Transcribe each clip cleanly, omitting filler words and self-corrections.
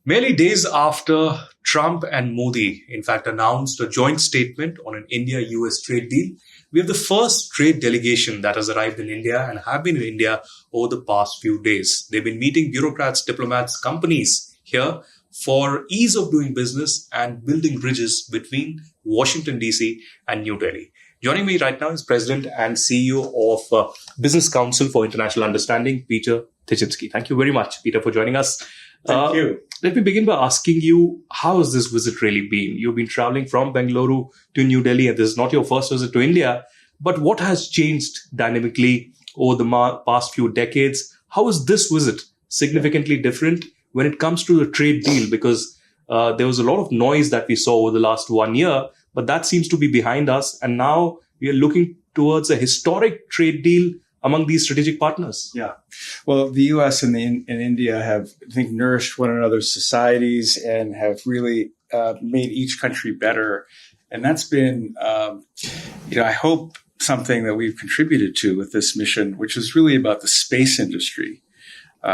Merely days after Trump and Modi, in fact, announced a joint statement on an India-US trade deal, we have the first trade delegation that has arrived in India and have been in India over the past few days. They've been meeting bureaucrats, diplomats, companies here for ease of doing business and building bridges between Washington, D.C. and New Delhi. Joining me right now is President and CEO of Business Council for International Understanding, Peter Tichansky. Thank you very much, Peter, for joining us. Thank you. Let me begin by asking you, how has this visit really been? You've been traveling from Bengaluru to New Delhi, and this is not your first visit to India. But what has changed dynamically over the past few decades? How is this visit significantly different when it comes to the trade deal? Because there was a lot of noise that we saw over the last 1 year, but that seems to be behind us. And now we are looking towards a historic trade deal among these strategic partners. Yeah. Well, the U.S. and India have, I think, nourished one another's societies and have really made each country better. And that's been, I hope, something that we've contributed to with this mission, which is really about the space industry.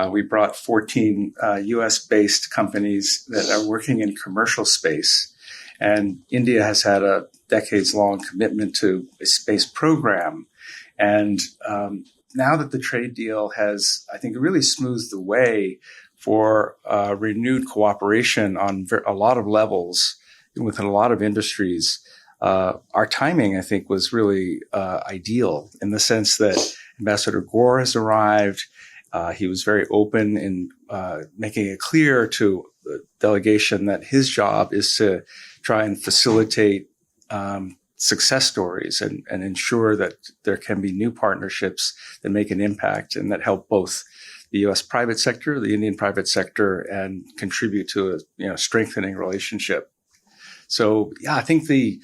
We brought 14 U.S.-based companies that are working in commercial space. And India has had a decades-long commitment to a space program. And now that the trade deal has, I think, really smoothed the way for renewed cooperation on a lot of levels within a lot of industries, our timing, I think, was really ideal in the sense that Ambassador Gore has arrived. He was very open in making it clear to the delegation that his job is to try and facilitate success stories and ensure that there can be new partnerships that make an impact and that help both the U.S. private sector, the Indian private sector, and contribute to a strengthening relationship. So, I think the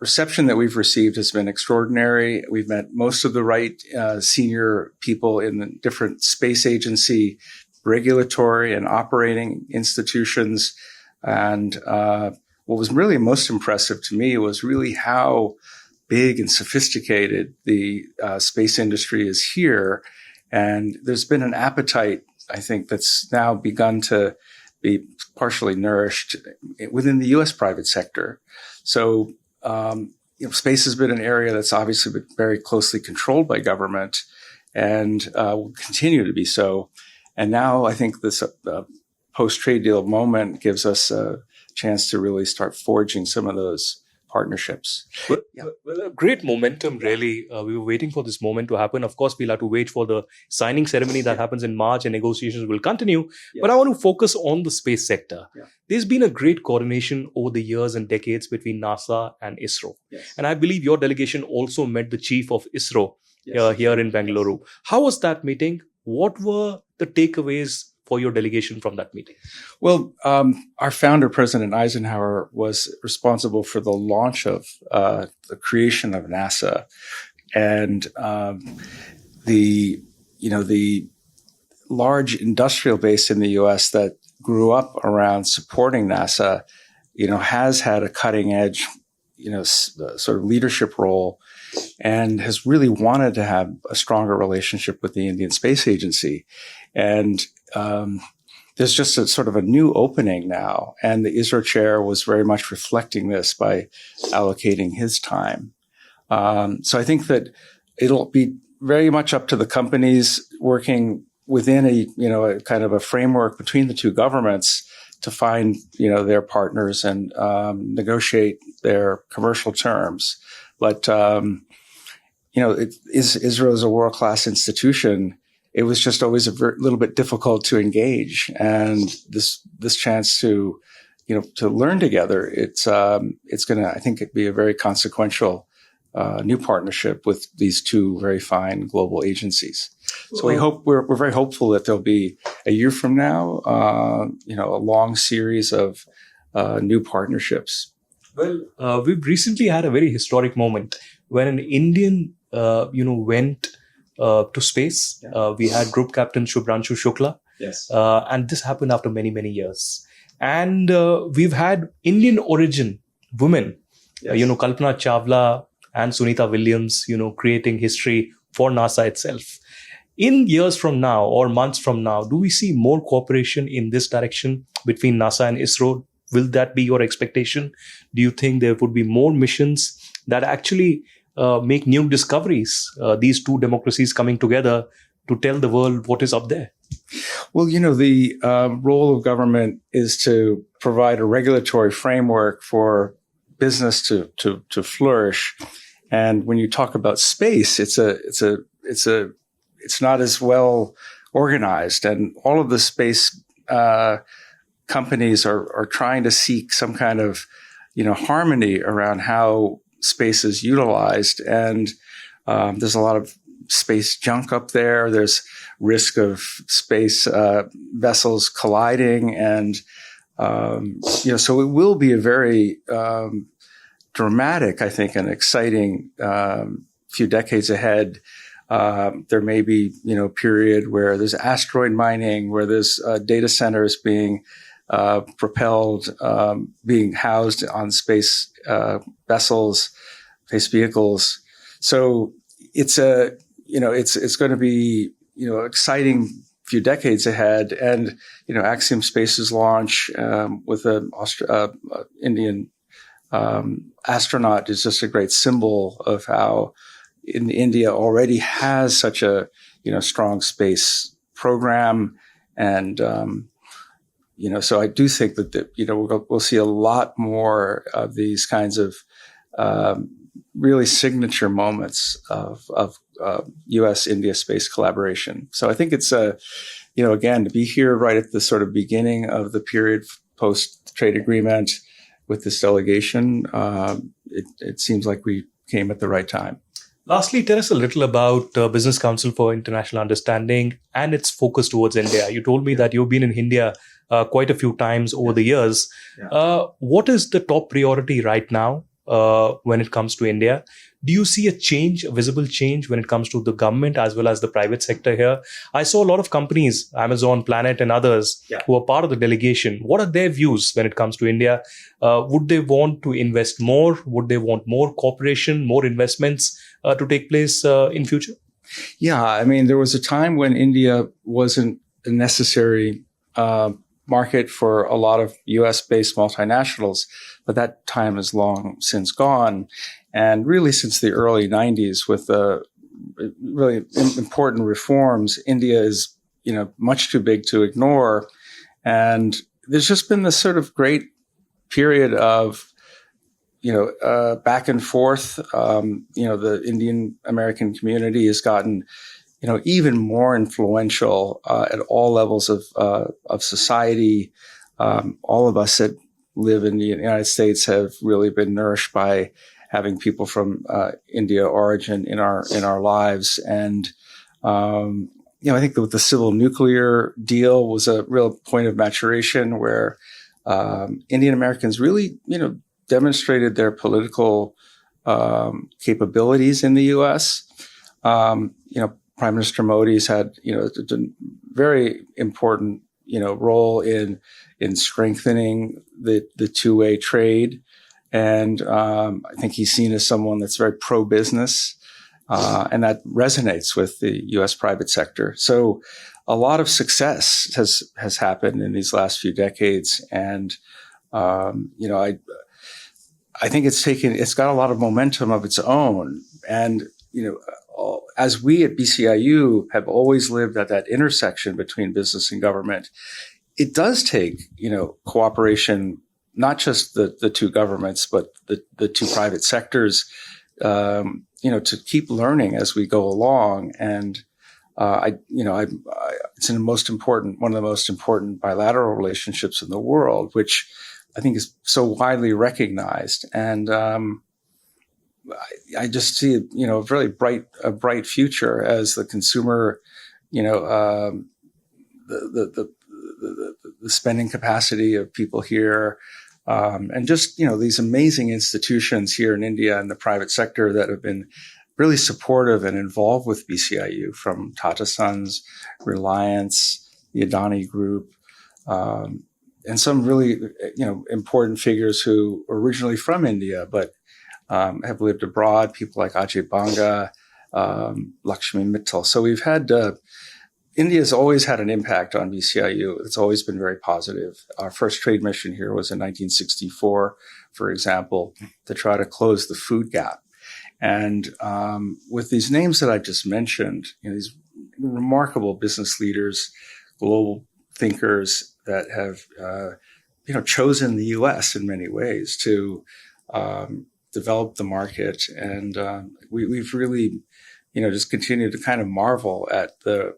reception that we've received has been extraordinary. We've met most of the right senior people in the different space agency, regulatory and operating institutions. And what was really most impressive to me was really how big and sophisticated the space industry is here. And there's been an appetite, I think, that's now begun to be partially nourished within the U.S. private sector. So, space has been an area that's obviously been very closely controlled by government and will continue to be so. And now I think this post-trade deal moment gives us a chance to really start forging some of those partnerships. Well, a great momentum, really. We were waiting for this moment to happen. Of course, we'll have to wait for the signing ceremony that happens in March, and negotiations will continue. Yes. But I want to focus on the space sector. Yeah. There's been a great coordination over the years and decades between NASA and ISRO. Yes. And I believe your delegation also met the chief of ISRO here in Bengaluru. Yes. How was that meeting? What were the takeaways for your delegation from that meeting? Well, our founder, President Eisenhower, was responsible for the launch of the creation of NASA, and the large industrial base in the U.S. that grew up around supporting NASA, has had a cutting edge, sort of leadership role, and has really wanted to have a stronger relationship with the Indian Space Agency. And there's just a sort of a new opening now. And the ISRO chair was very much reflecting this by allocating his time. So I think that it'll be very much up to the companies working within a kind of a framework between the two governments to find, their partners and negotiate their commercial terms. But, ISRO is a world-class institution. It was just always a little bit difficult to engage, and this chance to learn together, it's going to, I think, be a very consequential new partnership with these two very fine global agencies. So we're very hopeful that there'll be a year from now, a long series of new partnerships. Well, we've recently had a very historic moment when an Indian, went to space. Yeah. We had Group Captain Shubhranshu Shukla. Yes. And this happened after many, many years. And we've had Indian origin women, yes. Kalpana Chawla and Sunita Williams, creating history for NASA itself. In years from now or months from now, do we see more cooperation in this direction between NASA and ISRO? Will that be your expectation? Do you think there would be more missions that actually make new discoveries, these two democracies coming together to tell the world what is up there? Well, the role of government is to provide a regulatory framework for business to flourish. And when you talk about space, it's not as well organized, and all of the space companies are trying to seek some kind of harmony around how space is utilized. And there's a lot of space junk up there. There's risk of space vessels colliding, and so it will be a very dramatic, I think, and exciting few decades ahead. There may be, a period where there's asteroid mining, where there's data centers being propelled, being housed on space vessels, space vehicles. So it's it's going to be, exciting few decades ahead. And, Axiom Space's launch with an Indian astronaut is just a great symbol of how India already has such a, strong space program. And, so I do think that, we'll see a lot more of these kinds of really signature moments of U.S.-India space collaboration. So I think it's, again, to be here right at the sort of beginning of the period post-trade agreement with this delegation, it seems like we came at the right time. Lastly, tell us a little about Business Council for International Understanding and its focus towards India. You told me that you've been in India quite a few times over the years. Yeah. What is the top priority right now when it comes to India? Do you see a visible change when it comes to the government as well as the private sector here? I saw a lot of companies, Amazon, Planet and others, who are part of the delegation. What are their views when it comes to India? Would they want to invest more? Would they want more cooperation, more investments to take place in future? Yeah, I mean, there was a time when India wasn't a necessary market for a lot of US-based multinationals, but that time is long since gone. And really since the early 90s with really important reforms, India is, much too big to ignore. And there's just been this sort of great period of, back and forth. The Indian American community has gotten, even more influential at all levels of society. All of us that live in the United States have really been nourished by having people from India origin in our lives. And I think that the civil nuclear deal was a real point of maturation where Indian Americans really, demonstrated their political capabilities in the U.S. Prime Minister Modi's had, a very important, role in strengthening the two-way trade. And I think he's seen as someone that's very pro-business, and that resonates with the U.S. private sector. So a lot of success has happened in these last few decades. And, I think it's got a lot of momentum of its own. And, as we at BCIU have always lived at that intersection between business and government, it does take, cooperation, not just the two governments, but the two private sectors, to keep learning as we go along. And, it's one of the most important bilateral relationships in the world, which I think is so widely recognized. And, I just see, a really bright future as the consumer, the spending capacity of people here, and just, these amazing institutions here in India and the private sector that have been really supportive and involved with BCIU, from Tata Sons, Reliance, the Adani Group, and some really, important figures who are originally from India, but have lived abroad, people like Ajay Banga, Lakshmi Mittal. So we've had India's always had an impact on BCIU. It's always been very positive. Our first trade mission here was in 1964, for example, to try to close the food gap. And with these names that I've just mentioned, these remarkable business leaders, global thinkers that have, chosen the U.S. in many ways to develop the market, and we've really, just continued to kind of marvel at the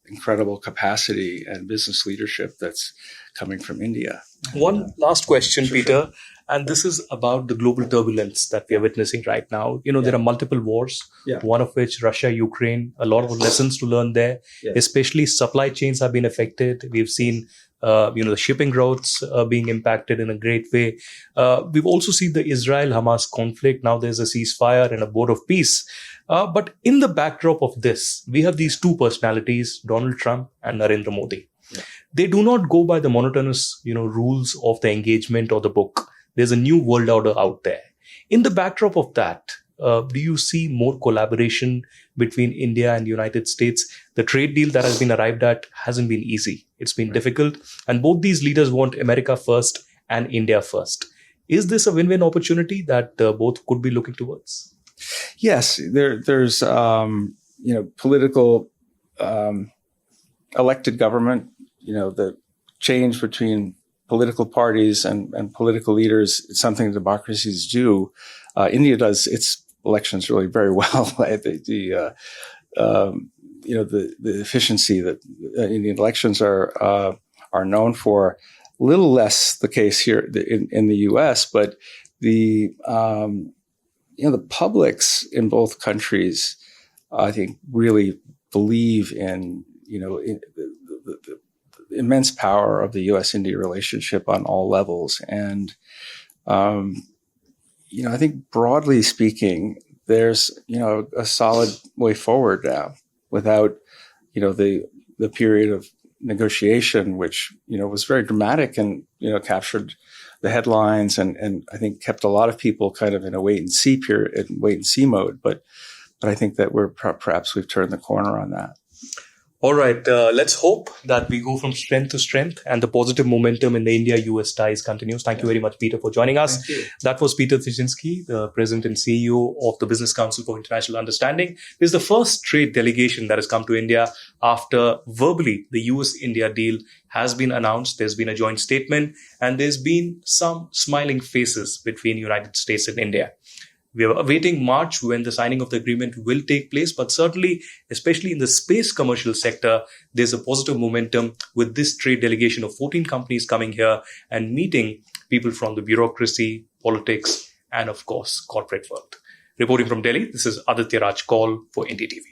incredible capacity and business leadership that's coming from India. One last question, Sure. Peter, and this is about the global turbulence that we are witnessing right now. There are multiple wars, one of which Russia, Ukraine, a lot of lessons to learn there, especially supply chains have been affected. We've seen the shipping routes being impacted in a great way. We've also seen the Israel-Hamas conflict. Now there's a ceasefire and a board of peace. But in the backdrop of this, we have these two personalities, Donald Trump and Narendra Modi. Yeah. They do not go by the monotonous, rules of the engagement or the book. There's a new world order out there. In the backdrop of that, do you see more collaboration between India and the United States? The trade deal that has been arrived at hasn't been easy. It's been difficult. And both these leaders want America first and India first. Is this a win-win opportunity that both could be looking towards? Yes, there's political elected government. The change between political parties and political leaders is something democracies do. India does its elections really very well. The efficiency that Indian elections are known for. A little less the case here in the U.S., but the publics in both countries, I think, really believe in the immense power of the U.S.-India relationship on all levels. And, I think broadly speaking, there's, a solid way forward now without, the period of negotiation, which, was very dramatic and, captured the headlines and I think kept a lot of people kind of in a wait and see mode. But I think that perhaps we've turned the corner on that. All right. Let's hope that we go from strength to strength and the positive momentum in the India-US ties continues. Thank you very much, Peter, for joining us. That was Peter Tichansky, the President and CEO of the Business Council for International Understanding. This is the first trade delegation that has come to India after verbally the US-India deal has been announced. There's been a joint statement and there's been some smiling faces between United States and India. We are awaiting March when the signing of the agreement will take place, but certainly, especially in the space commercial sector, there's a positive momentum with this trade delegation of 14 companies coming here and meeting people from the bureaucracy, politics, and of course, corporate world. Reporting from Delhi, this is Aditya Kaul for NDTV.